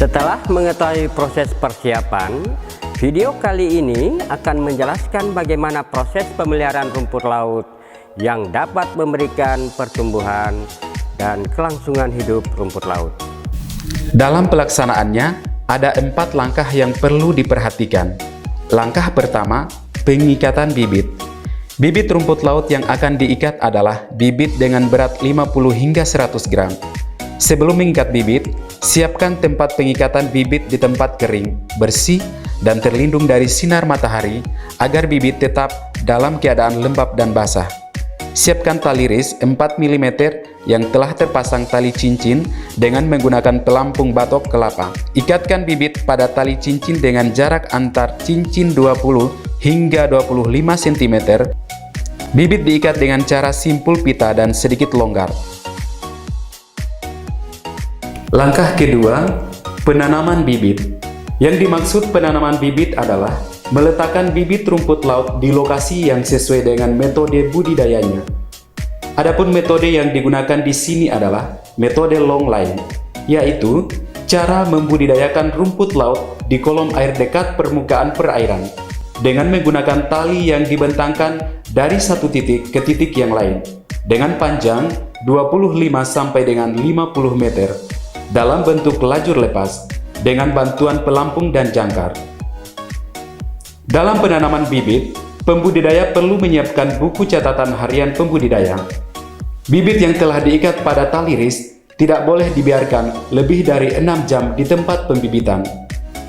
Setelah mengetahui proses persiapan, video kali ini akan menjelaskan bagaimana proses pemeliharaan rumput laut yang dapat memberikan pertumbuhan dan kelangsungan hidup rumput laut. Dalam pelaksanaannya, ada 4 langkah yang perlu diperhatikan. Langkah pertama, pengikatan bibit. Bibit rumput laut yang akan diikat adalah bibit dengan berat 50 hingga 100 gram. Sebelum mengikat bibit, siapkan tempat pengikatan bibit di tempat kering, bersih, dan terlindung dari sinar matahari agar bibit tetap dalam keadaan lembab dan basah. Siapkan tali ris 4 mm yang telah terpasang tali cincin dengan menggunakan pelampung batok kelapa. Ikatkan bibit pada tali cincin dengan jarak antar cincin 20 hingga 25 cm. Bibit diikat dengan cara simpul pita dan sedikit longgar. Langkah kedua, penanaman bibit. Yang dimaksud penanaman bibit adalah meletakkan bibit rumput laut di lokasi yang sesuai dengan metode budidayanya. Adapun metode yang digunakan di sini adalah metode long line, yaitu cara membudidayakan rumput laut di kolom air dekat permukaan perairan dengan menggunakan tali yang dibentangkan dari satu titik ke titik yang lain dengan panjang 25 sampai dengan 50 meter dalam bentuk lajur lepas dengan bantuan pelampung dan jangkar. Dalam penanaman bibit, pembudidaya perlu menyiapkan buku catatan harian pembudidaya. Bibit yang telah diikat pada tali ris tidak boleh dibiarkan lebih dari 6 jam di tempat pembibitan.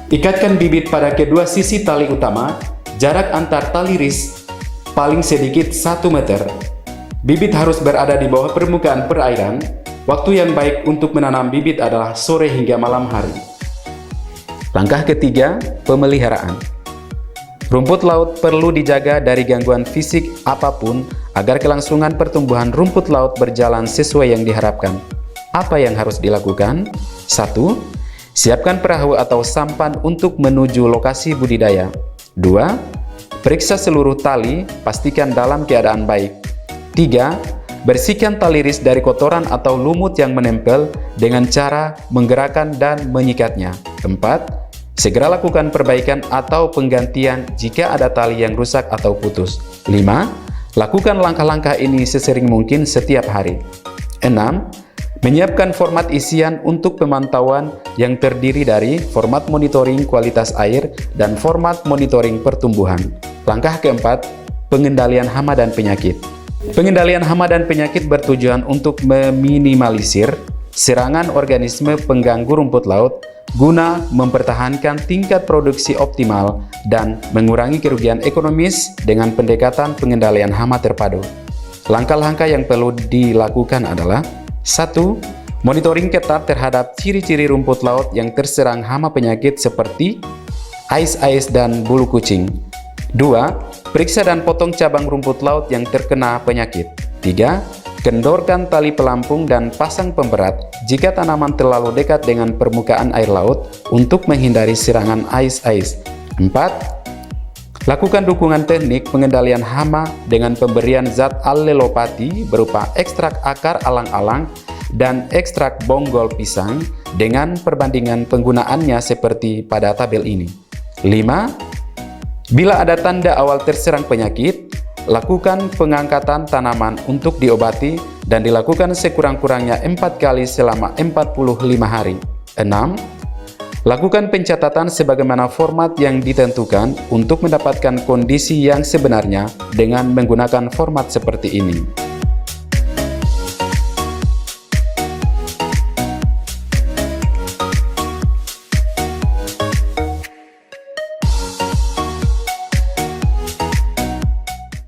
Ikatkan bibit pada kedua sisi tali utama, jarak antar tali ris paling sedikit 1 meter. Bibit harus berada di bawah permukaan perairan. Waktu yang baik untuk menanam bibit adalah sore hingga malam hari. Langkah ketiga, pemeliharaan. Rumput laut perlu dijaga dari gangguan fisik apapun agar kelangsungan pertumbuhan rumput laut berjalan sesuai yang diharapkan. Apa yang harus dilakukan? 1. Siapkan perahu atau sampan untuk menuju lokasi budidaya. 2. Periksa seluruh tali, pastikan dalam keadaan baik. 3. Bersihkan tali ris dari kotoran atau lumut yang menempel dengan cara menggerakkan dan menyikatnya. 4. Segera lakukan perbaikan atau penggantian jika ada tali yang rusak atau putus. 5. Lakukan langkah-langkah ini sesering mungkin setiap hari. 6. Menyiapkan format isian untuk pemantauan yang terdiri dari format monitoring kualitas air dan format monitoring pertumbuhan. Langkah keempat, pengendalian hama dan penyakit. Pengendalian hama dan penyakit bertujuan untuk meminimalisir serangan organisme pengganggu rumput laut guna mempertahankan tingkat produksi optimal dan mengurangi kerugian ekonomis dengan pendekatan pengendalian hama terpadu. Langkah-langkah yang perlu dilakukan adalah 1. Monitoring ketat terhadap ciri-ciri rumput laut yang terserang hama penyakit seperti ais-ais dan bulu kucing. 2. Periksa dan potong cabang rumput laut yang terkena penyakit. 3. Kendorkan tali pelampung dan pasang pemberat jika tanaman terlalu dekat dengan permukaan air laut untuk menghindari serangan ais-ais. 4. Lakukan dukungan teknik pengendalian hama dengan pemberian zat allelopati berupa ekstrak akar alang-alang dan ekstrak bonggol pisang dengan perbandingan penggunaannya seperti pada tabel ini. 5. Bila ada tanda awal terserang penyakit, lakukan pengangkatan tanaman untuk diobati dan dilakukan sekurang-kurangnya 4 kali selama 45 hari. 6. Lakukan pencatatan sebagaimana format yang ditentukan untuk mendapatkan kondisi yang sebenarnya dengan menggunakan format seperti ini.